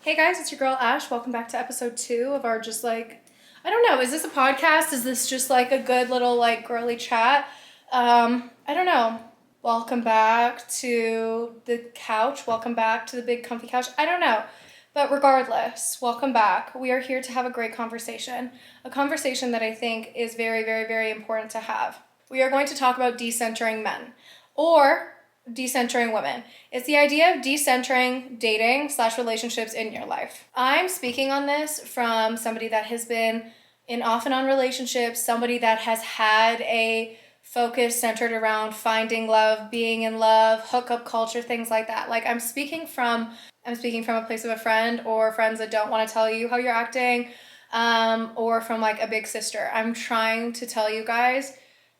Hey guys, it's your girl Ash. Welcome back to episode 2 of our I don't know, is this a podcast? Is this just like a good little girly chat? I don't know. Welcome back to the couch. Welcome back to the big comfy couch. I don't know. But regardless, welcome back. We are here to have a great conversation. A conversation that I think is very, very, very important to have. We are going to talk about decentering men. Or decentering women. It's the idea of decentering dating/relationships in your life. I'm speaking on this from somebody that has been in off and on relationships, somebody that has had a focus centered around finding love, being in love, hookup culture, things like that. I'm speaking from a place of a friend or friends that don't want to tell you how you're acting, or from a big sister. I'm trying to tell you guys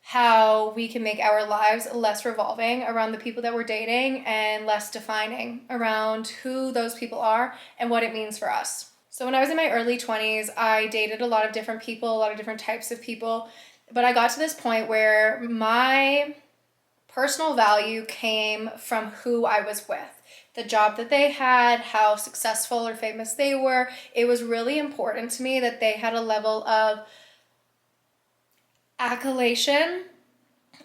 how we can make our lives less revolving around the people that we're dating and less defining around who those people are and what it means for us. So when I was in my early 20s, I dated a lot of different people, a lot of different types of people, but I got to this point where my personal value came from who I was with. The job that they had, how successful or famous they were. It was really important to me that they had a level of accolation,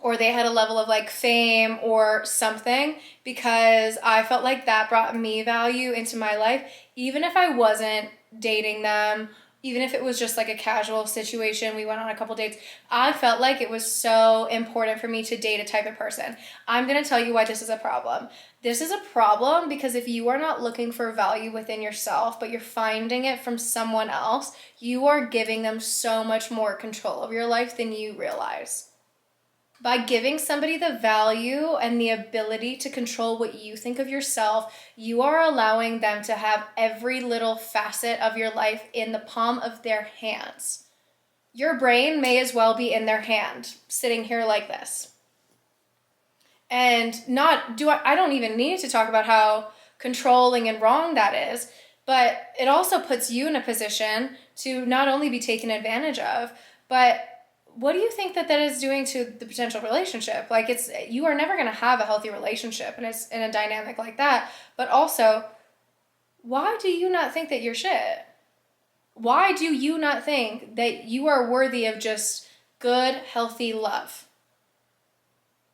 or they had a level of fame or something, because I felt like that brought me value into my life, even if I wasn't dating them, even if it was just a casual situation. We went on a couple dates. I felt like it was so important for me to date a type of person. I'm going to tell you why this is a problem. This is a problem because if you are not looking for value within yourself, but you're finding it from someone else, you are giving them so much more control of your life than you realize. By giving somebody the value and the ability to control what you think of yourself, you are allowing them to have every little facet of your life in the palm of their hands. Your brain may as well be in their hand, sitting here like this. And I don't even need to talk about how controlling and wrong that is, but it also puts you in a position to not only be taken advantage of, but what do you think that is doing to the potential relationship? You are never going to have a healthy relationship, and it's in a dynamic like that. But also, why do you not think that you're shit? Why do you not think that you are worthy of just good, healthy love?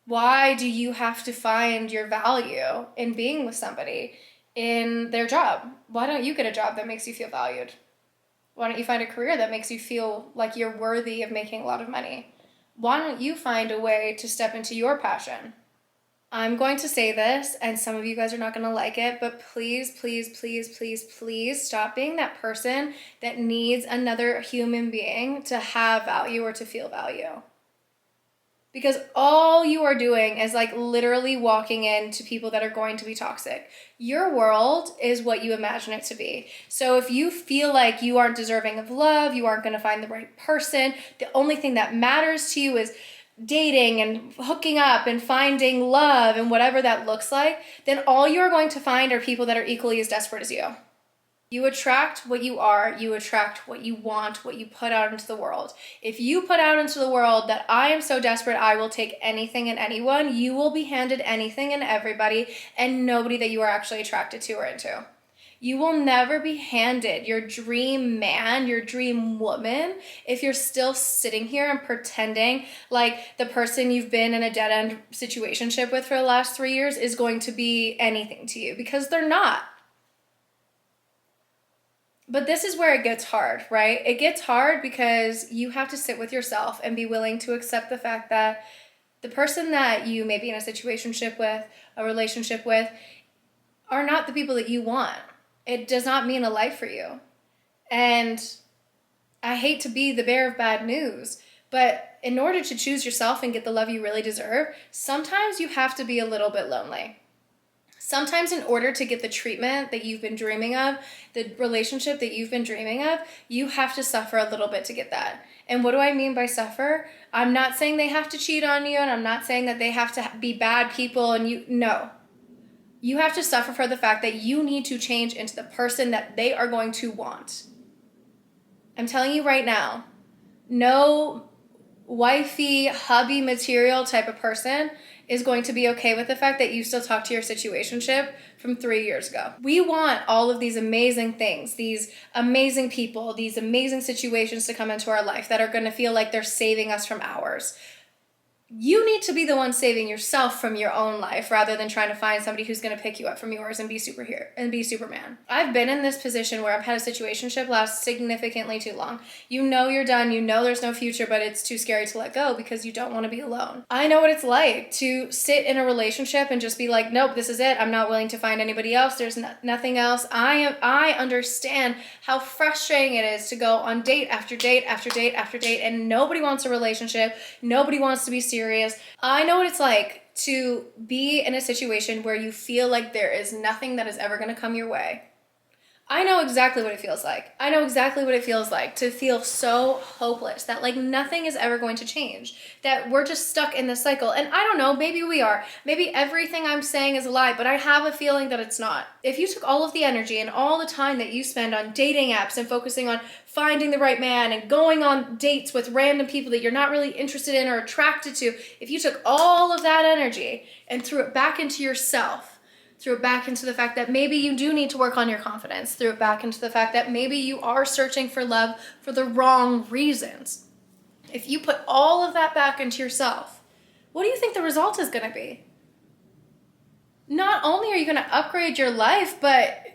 Why do you have to find your value in being with somebody in their job? Why don't you get a job that makes you feel valued? Why don't you find a career that makes you feel like you're worthy of making a lot of money? Why don't you find a way to step into your passion? I'm going to say this, and some of you guys are not going to like it, but please, please, please, please, please stop being that person that needs another human being to have value or to feel value. Because all you are doing is literally walking into people that are going to be toxic. Your world is what you imagine it to be. So if you feel like you aren't deserving of love, you aren't going to find the right person, the only thing that matters to you is dating and hooking up and finding love and whatever that looks like, then all you're going to find are people that are equally as desperate as you. You attract what you are, you attract what you want, what you put out into the world. If you put out into the world that I am so desperate I will take anything and anyone, you will be handed anything and everybody and nobody that you are actually attracted to or into. You will never be handed your dream man, your dream woman, if you're still sitting here and pretending like the person you've been in a dead-end situationship with for the last 3 years is going to be anything to you, because they're not. But this is where it gets hard, right? It gets hard because you have to sit with yourself and be willing to accept the fact that the person that you may be in a situationship with, a relationship with, are not the people that you want. It does not mean a life for you. And I hate to be the bearer of bad news, but in order to choose yourself and get the love you really deserve, sometimes you have to be a little bit lonely. Sometimes in order to get the treatment that you've been dreaming of, the relationship that you've been dreaming of, you have to suffer a little bit to get that. And what do I mean by suffer? I'm not saying they have to cheat on you, and I'm not saying that they have to be bad people, no. You have to suffer for the fact that you need to change into the person that they are going to want. I'm telling you right now, no wifey, hubby material type of person is going to be okay with the fact that you still talk to your situationship from 3 years ago. We want all of these amazing things, these amazing people, these amazing situations to come into our life that are going to feel like they're saving us from ours. You need to be the one saving yourself from your own life rather than trying to find somebody who's going to pick you up from yours and be superhero and be Superman. I've been in this position where I've had a situationship last significantly too long. You know you're done, you know there's no future, but it's too scary to let go because you don't want to be alone. I know what it's like to sit in a relationship and just be like, nope, this is it. I'm not willing to find anybody else. There's nothing else. I understand how frustrating it is to go on date after date after date after date and nobody wants a relationship. Nobody wants to be serious. I know what it's like to be in a situation where you feel like there is nothing that is ever going to come your way. I know exactly what it feels like. I know exactly what it feels like to feel so hopeless that like nothing is ever going to change, that we're just stuck in this cycle. And I don't know, maybe we are. Maybe everything I'm saying is a lie, but I have a feeling that it's not. If you took all of the energy and all the time that you spend on dating apps and focusing on finding the right man and going on dates with random people that you're not really interested in or attracted to, if you took all of that energy and threw it back into yourself, threw it back into the fact that maybe you do need to work on your confidence, threw it back into the fact that maybe you are searching for love for the wrong reasons. If you put all of that back into yourself, what do you think the result is going to be? Not only are you going to upgrade your life, but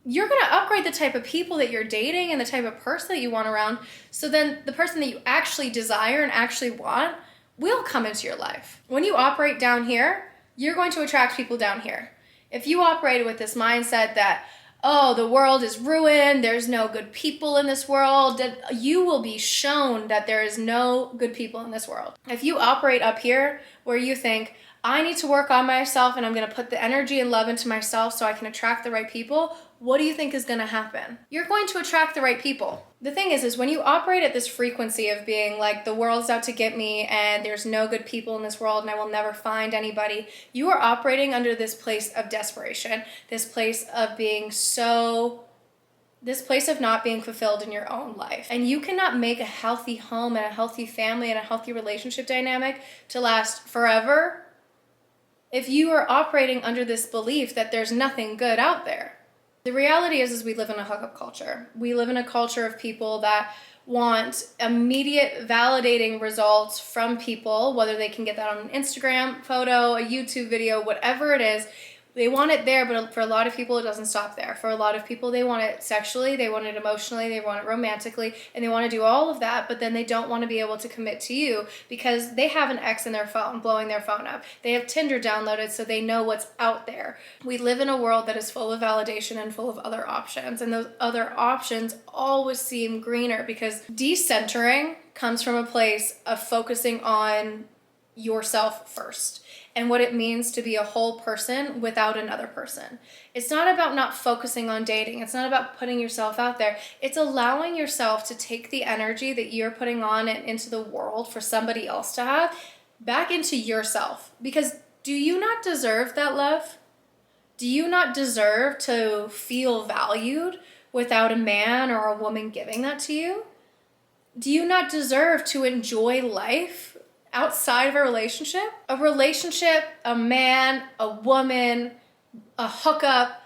you're going to upgrade the type of people that you're dating and the type of person that you want around. So then the person that you actually desire and actually want will come into your life. When you operate down here, you're going to attract people down here. If you operated with this mindset that, oh, the world is ruined, there's no good people in this world, you will be shown that there is no good people in this world. If you operate up here where you think, I need to work on myself and I'm going to put the energy and love into myself so I can attract the right people, what do you think is going to happen? You're going to attract the right people. The thing is when you operate at this frequency of being like, the world's out to get me and there's no good people in this world and I will never find anybody, you are operating under this place of desperation, this place of not being fulfilled in your own life. And you cannot make a healthy home and a healthy family and a healthy relationship dynamic to last forever if you are operating under this belief that there's nothing good out there. The reality is we live in a hookup culture. We live in a culture of people that want immediate validating results from people, whether they can get that on an Instagram photo, a YouTube video, whatever it is. They want it there, but for a lot of people, it doesn't stop there. For a lot of people, they want it sexually, they want it emotionally, they want it romantically, and they want to do all of that, but then they don't want to be able to commit to you because they have an ex in their phone, blowing their phone up. They have Tinder downloaded, so they know what's out there. We live in a world that is full of validation and full of other options, and those other options always seem greener because decentering comes from a place of focusing on yourself first and what it means to be a whole person without another person. It's not about not focusing on dating. It's not about putting yourself out there. It's allowing yourself to take the energy that you're putting on and into the world for somebody else to have back into yourself. Because do you not deserve that love? Do you not deserve to feel valued without a man or a woman giving that to you? Do you not deserve to enjoy life outside of a relationship? A relationship, a man, a woman, a hookup,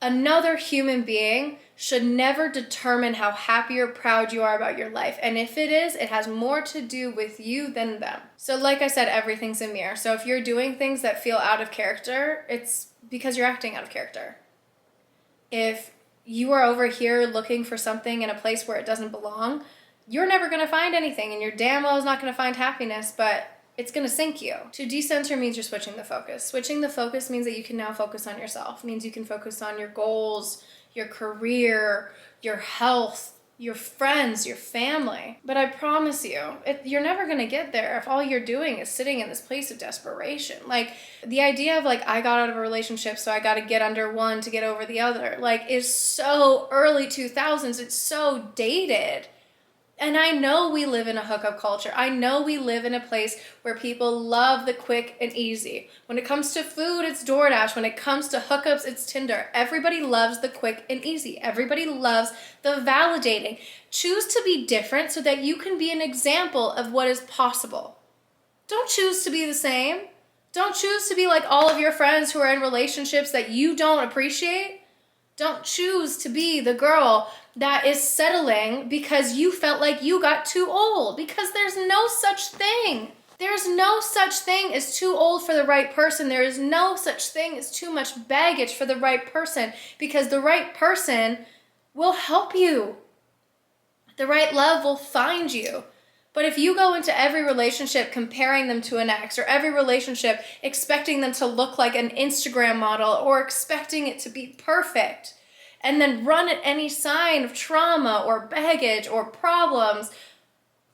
another human being should never determine how happy or proud you are about your life. And if it is, it has more to do with you than them. So like I said, everything's a mirror. So if you're doing things that feel out of character, it's because you're acting out of character. If you are over here looking for something in a place where it doesn't belong, you're never going to find anything, and you're damn well is not going to find happiness, but it's going to sink you. To decenter means you're switching the focus. Switching the focus means that you can now focus on yourself. It means you can focus on your goals, your career, your health, your friends, your family. But I promise you, you're never going to get there if all you're doing is sitting in this place of desperation. Like, the idea of like, I got out of a relationship, so I got to get under one to get over the other, like, is so early 2000s. It's so dated. And I know we live in a hookup culture. I know we live in a place where people love the quick and easy. When it comes to food, it's DoorDash. When it comes to hookups, it's Tinder. Everybody loves the quick and easy. Everybody loves the validating. Choose to be different so that you can be an example of what is possible. Don't choose to be the same. Don't choose to be like all of your friends who are in relationships that you don't appreciate. Don't choose to be the girl that is settling because you felt like you got too old, because there's no such thing. There's no such thing as too old for the right person. There is no such thing as too much baggage for the right person, because the right person will help you. The right love will find you. But if you go into every relationship comparing them to an ex, or every relationship expecting them to look like an Instagram model, or expecting it to be perfect, and then run at any sign of trauma or baggage or problems,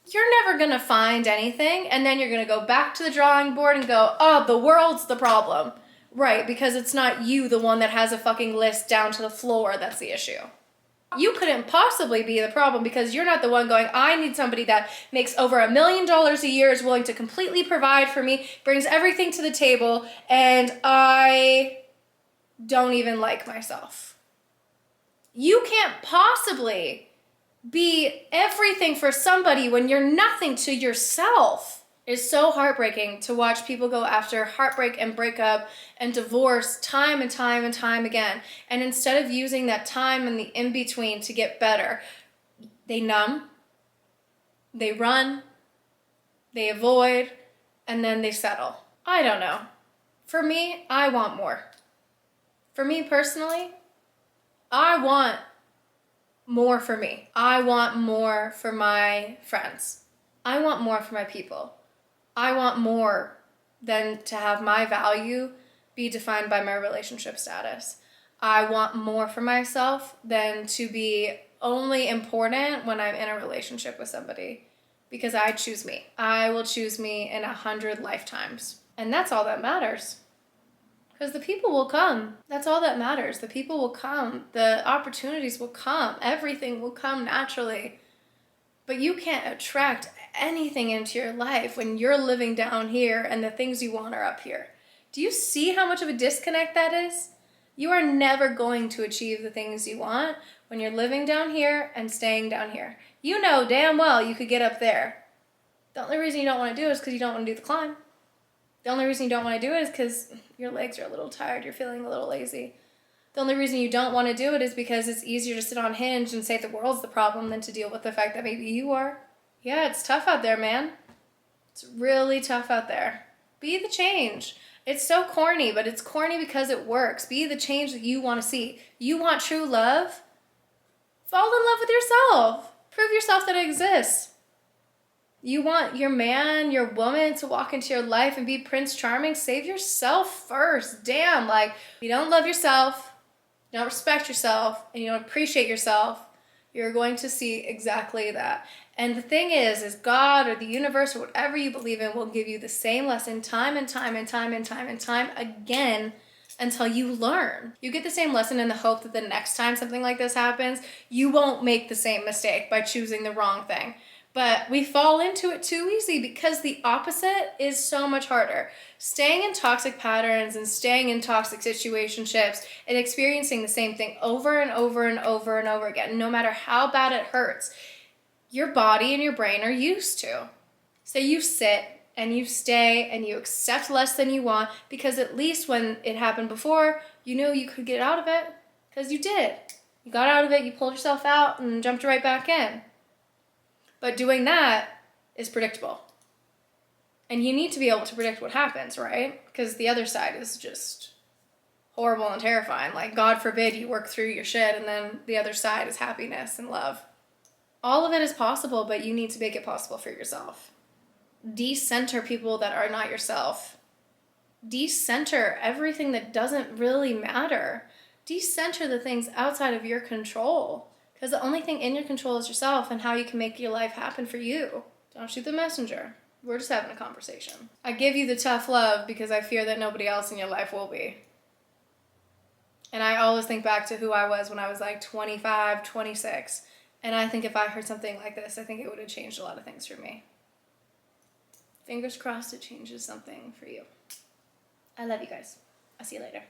you're never going to find anything. And then you're going to go back to the drawing board and go, oh, the world's the problem. Right, because it's not you, the one that has a fucking list down to the floor, that's the issue. You couldn't possibly be the problem, because you're not the one going, I need somebody that makes over $1 million a year, is willing to completely provide for me, brings everything to the table, and I don't even like myself. You can't possibly be everything for somebody when you're nothing to yourself. It's so heartbreaking to watch people go after heartbreak and breakup and divorce time and time and time again. And instead of using that time and the in-between to get better, they numb, they run, they avoid, and then they settle. I don't know. For me, I want more. For me personally, I want more for me. I want more for my friends. I want more for my people. I want more than to have my value be defined by my relationship status. I want more for myself than to be only important when I'm in a relationship with somebody, because I choose me. I will choose me in 100 lifetimes. And that's all that matters. Because the people will come. That's all that matters. The people will come. The opportunities will come. Everything will come naturally. But you can't attract anything into your life when you're living down here and the things you want are up here. Do you see how much of a disconnect that is? You are never going to achieve the things you want when you're living down here and staying down here. You know damn well you could get up there. The only reason you don't want to do it is because you don't want to do the climb. The only reason you don't want to do it is because your legs are a little tired, you're feeling a little lazy. The only reason you don't want to do it is because it's easier to sit on Hinge and say the world's the problem than to deal with the fact that maybe you are. Yeah, it's tough out there, man. It's really tough out there. Be the change. It's so corny, but it's corny because it works. Be the change that you want to see. You want true love? Fall in love with yourself. Prove yourself that it exists. You want your man, your woman to walk into your life and be Prince Charming? Save yourself first. Damn, like, you don't love yourself, you don't respect yourself, and you don't appreciate yourself, you're going to see exactly that. And the thing is God or the universe or whatever you believe in will give you the same lesson time and time and time and time and time again until you learn. You get the same lesson in the hope that the next time something like this happens, you won't make the same mistake by choosing the wrong thing. But we fall into it too easy because the opposite is so much harder. Staying in toxic patterns and staying in toxic situationships and experiencing the same thing over and over and over and over again, no matter how bad it hurts, your body and your brain are used to. So you sit and you stay and you accept less than you want, because at least when it happened before, you knew you could get out of it, because you did. You got out of it, you pulled yourself out and jumped right back in. But doing that is predictable. And you need to be able to predict what happens, right? Because the other side is just horrible and terrifying. Like, God forbid you work through your shit and then the other side is happiness and love. All of it is possible, but you need to make it possible for yourself. Decenter people that are not yourself. Decenter everything that doesn't really matter. Decenter the things outside of your control. Because the only thing in your control is yourself and how you can make your life happen for you. Don't shoot the messenger. We're just having a conversation. I give you the tough love because I fear that nobody else in your life will be. And I always think back to who I was when I was like 25, 26. And I think if I heard something like this, I think it would have changed a lot of things for me. Fingers crossed it changes something for you. I love you guys. I'll see you later.